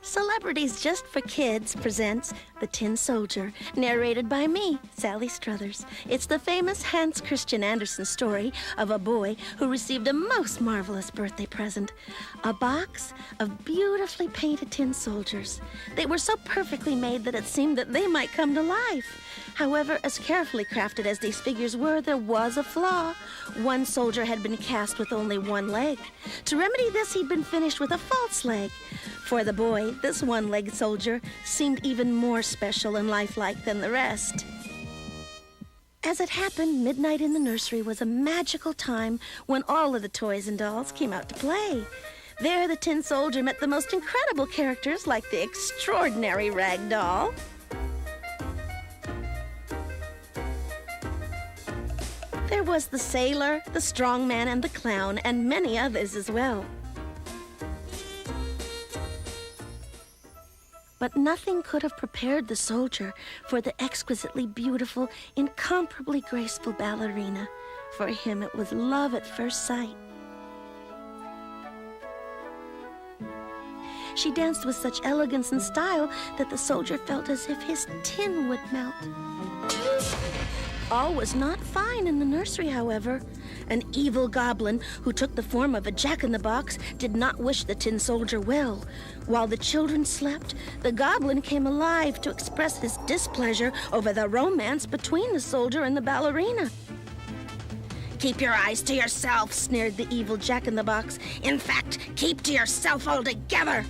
Celebrities Just for Kids presents The Tin Soldier, narrated by me, Sally Struthers. It's the famous Hans Christian Andersen story of a boy who received a most marvelous birthday present. A box of beautifully painted tin soldiers. They were so perfectly made that it seemed that they might come to life. However, as carefully crafted as these figures were, there was a flaw. One soldier had been cast with only one leg. To remedy this, he'd been finished with a false leg. For the boy, this one-legged soldier seemed even more special and lifelike than the rest. As it happened, midnight in the nursery was a magical time when all of the toys and dolls came out to play. There, the Tin Soldier met the most incredible characters like the extraordinary Rag Doll, there was the sailor, the strong man, and the clown, and many others as well. But nothing could have prepared the soldier for the exquisitely beautiful, incomparably graceful ballerina. For him, it was love at first sight. She danced with such elegance and style that the soldier felt as if his tin would melt. All was not fine in the nursery, however. An evil goblin who took the form of a jack-in-the-box did not wish the Tin Soldier well. While the children slept, the goblin came alive to express his displeasure over the romance between the soldier and the ballerina. "Keep your eyes to yourself," sneered the evil jack-in-the-box. "In fact, keep to yourself altogether."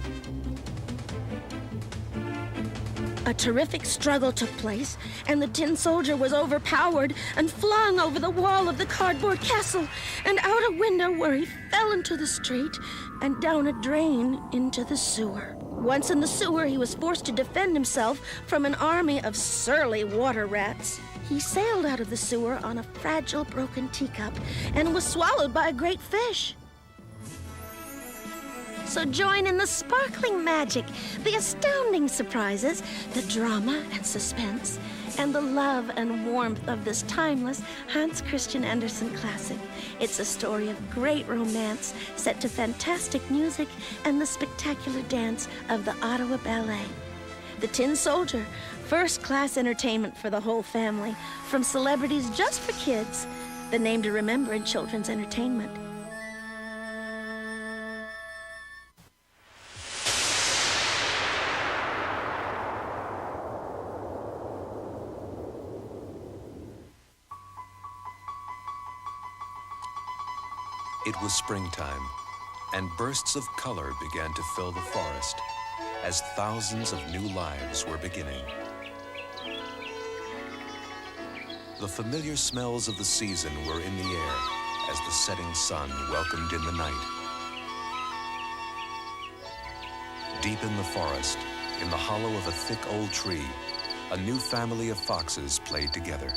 A terrific struggle took place, and the Tin Soldier was overpowered and flung over the wall of the cardboard castle and out a window where he fell into the street and down a drain into the sewer. Once in the sewer, he was forced to defend himself from an army of surly water rats. He sailed out of the sewer on a fragile, broken teacup and was swallowed by a great fish. So join in the sparkling magic, the astounding surprises, the drama and suspense, and the love and warmth of this timeless Hans Christian Andersen classic. It's a story of great romance set to fantastic music and the spectacular dance of the Ottawa Ballet. The Tin Soldier, first-class entertainment for the whole family, from Celebrities Just for Kids, the name to remember in children's entertainment. It was springtime, and bursts of color began to fill the forest as thousands of new lives were beginning. The familiar smells of the season were in the air as the setting sun welcomed in the night. Deep in the forest, in the hollow of a thick old tree, a new family of foxes played together.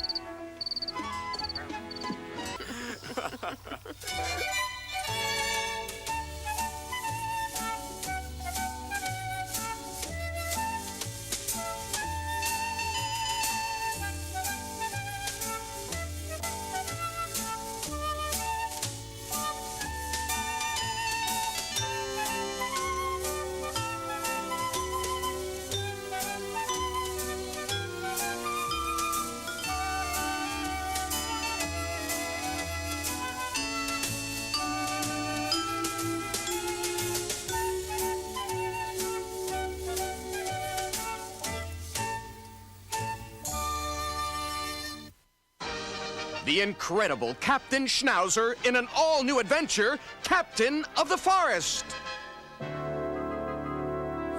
The incredible Captain Schnauzer in an all-new adventure, Captain of the Forest.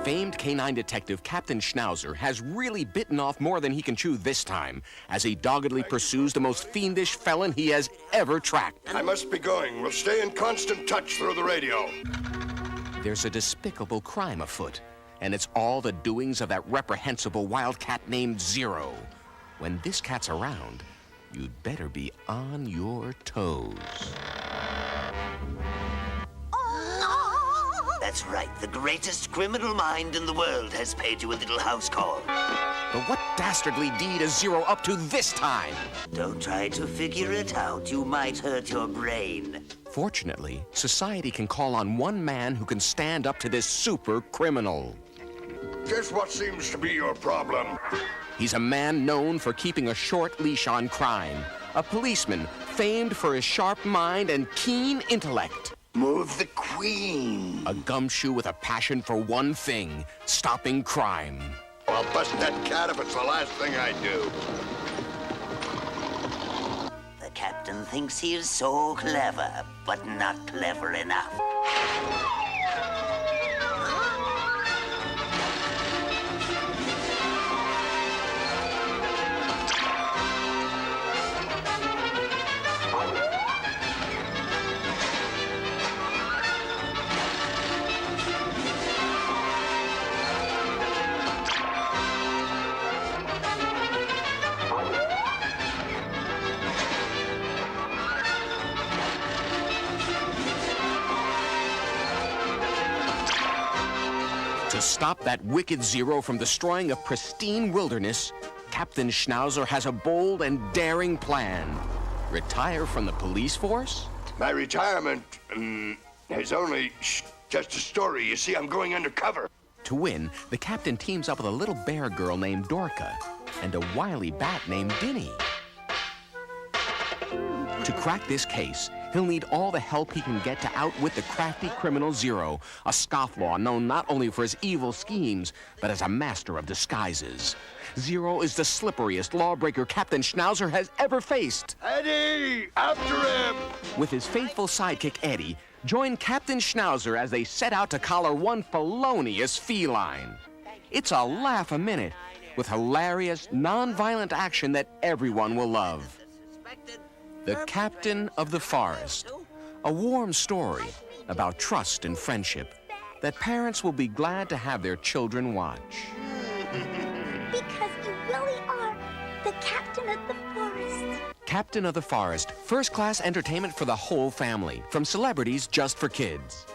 Famed canine detective Captain Schnauzer has really bitten off more than he can chew this time as he doggedly pursues the most fiendish felon he has ever tracked. I must be going. We'll stay in constant touch through the radio. There's a despicable crime afoot, and it's all the doings of that reprehensible wildcat named Zero. When this cat's around, you'd better be on your toes. That's right. The greatest criminal mind in the world has paid you a little house call. But what dastardly deed is Zero up to this time? Don't try to figure it out. You might hurt your brain. Fortunately, society can call on one man who can stand up to this super criminal. Just what seems to be your problem? He's a man known for keeping a short leash on crime. A policeman famed for his sharp mind and keen intellect. Move the queen. A gumshoe with a passion for one thing, stopping crime. I'll bust that cat if it's the last thing I do. The captain thinks he is so clever, but not clever enough. To stop that wicked Zero from destroying a pristine wilderness, Captain Schnauzer has a bold and daring plan. Retire from the police force? My retirement is only just a story. You see, I'm going undercover. To win, the captain teams up with a little bear girl named Dorca and a wily bat named Dinny. To crack this case, he'll need all the help he can get to outwit the crafty criminal Zero, a scofflaw known not only for his evil schemes, but as a master of disguises. Zero is the slipperiest lawbreaker Captain Schnauzer has ever faced. Eddie, after him! With his faithful sidekick, Eddie, join Captain Schnauzer as they set out to collar one felonious feline. It's a laugh a minute, with hilarious, non-violent action that everyone will love. The Captain of the Forest, a warm story about trust and friendship that parents will be glad to have their children watch. Because you really are the Captain of the Forest. Captain of the Forest, first-class entertainment for the whole family, from celebrities just for kids.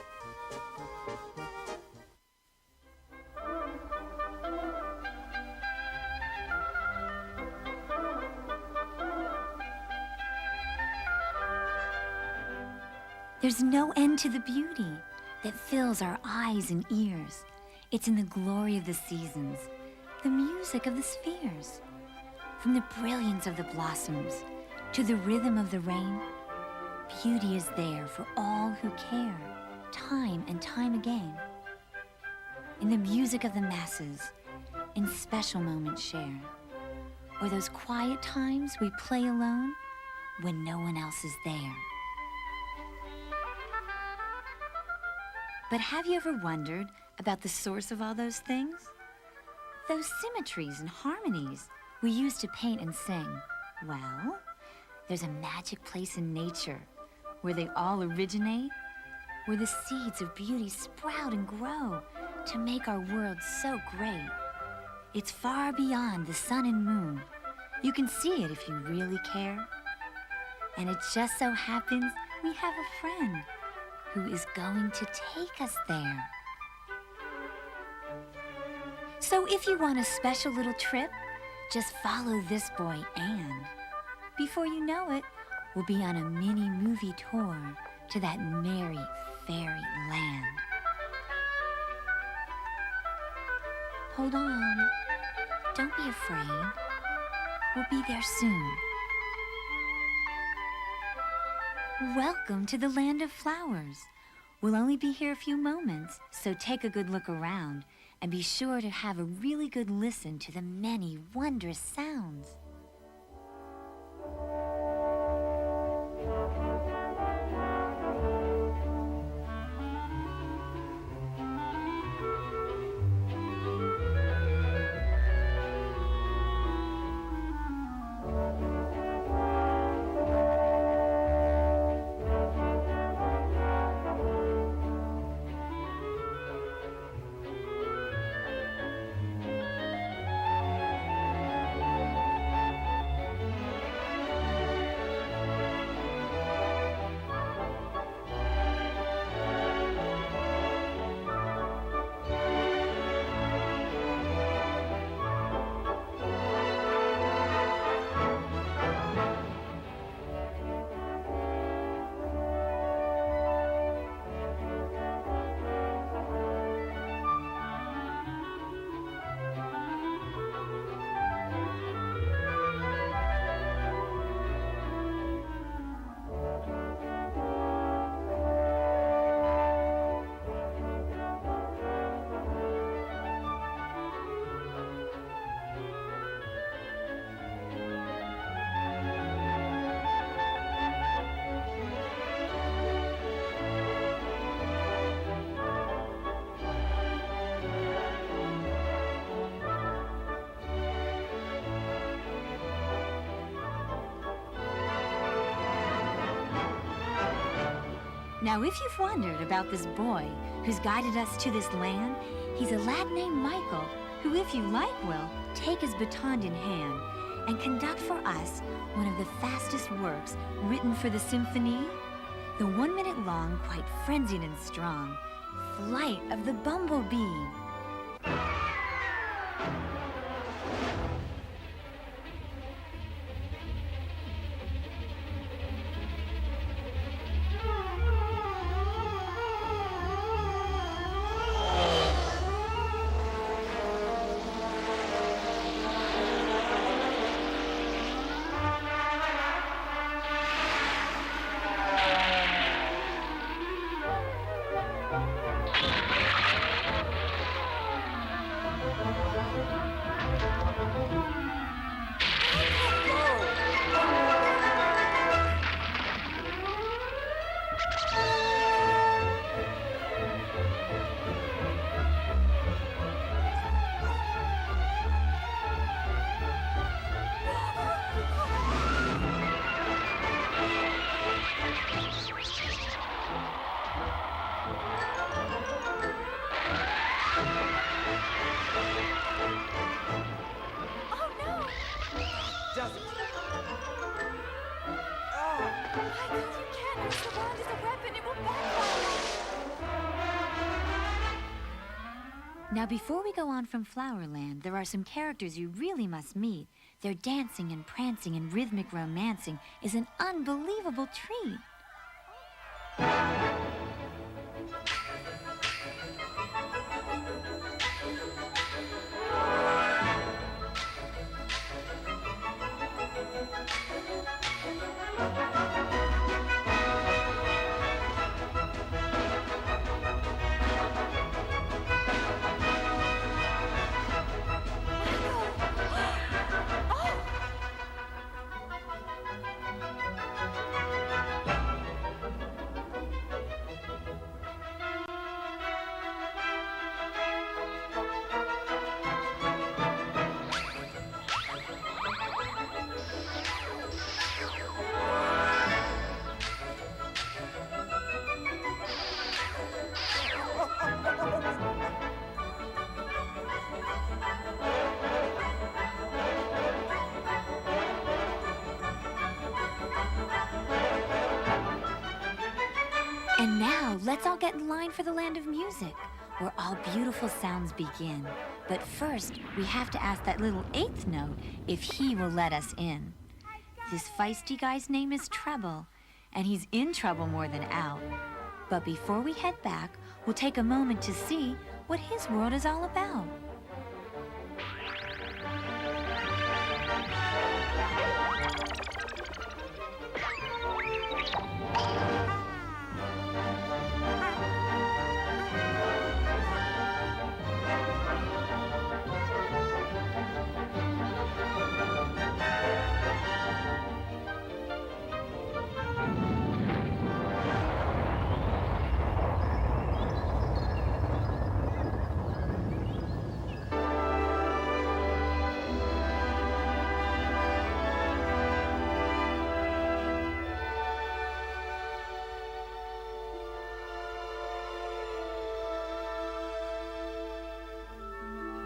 There's no end to the beauty that fills our eyes and ears. It's in the glory of the seasons, the music of the spheres. From the brilliance of the blossoms to the rhythm of the rain, beauty is there for all who care, time and time again. In the music of the masses, in special moments shared, or those quiet times we play alone when no one else is there. But have you ever wondered about the source of all those things? Those symmetries and harmonies we use to paint and sing. Well, there's a magic place in nature where they all originate, where the seeds of beauty sprout and grow to make our world so great. It's far beyond the sun and moon. You can see it if you really care. And it just so happens we have a friend who is going to take us there. So if you want a special little trip, just follow this boy, and before you know it, we'll be on a mini movie tour to that merry fairy land. Hold on. Don't be afraid. We'll be there soon. Welcome to the land of flowers. We'll only be here a few moments, so take a good look around and be sure to have a really good listen to the many wondrous sounds. Now, if you've wondered about this boy who's guided us to this land, he's a lad named Michael, who, if you like, will take his baton in hand and conduct for us one of the fastest works written for the symphony, the 1 minute long, quite frenzied and strong, Flight of the Bumblebee. Now, before we go on from Flowerland, there are some characters you really must meet. Their dancing and prancing and rhythmic romancing is an unbelievable treat. And now, let's all get in line for the land of music, where all beautiful sounds begin. But first, we have to ask that little eighth note if he will let us in. This feisty guy's name is Treble, and he's in trouble more than out. But before we head back, we'll take a moment to see what his world is all about.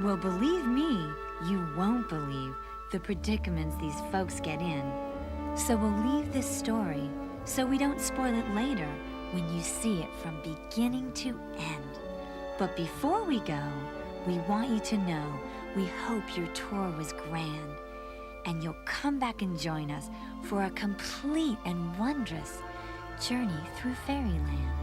Well, believe me, you won't believe the predicaments these folks get in. So we'll leave this story so we don't spoil it later when you see it from beginning to end. But before we go, we want you to know we hope your tour was grand and you'll come back and join us for a complete and wondrous journey through Fairyland.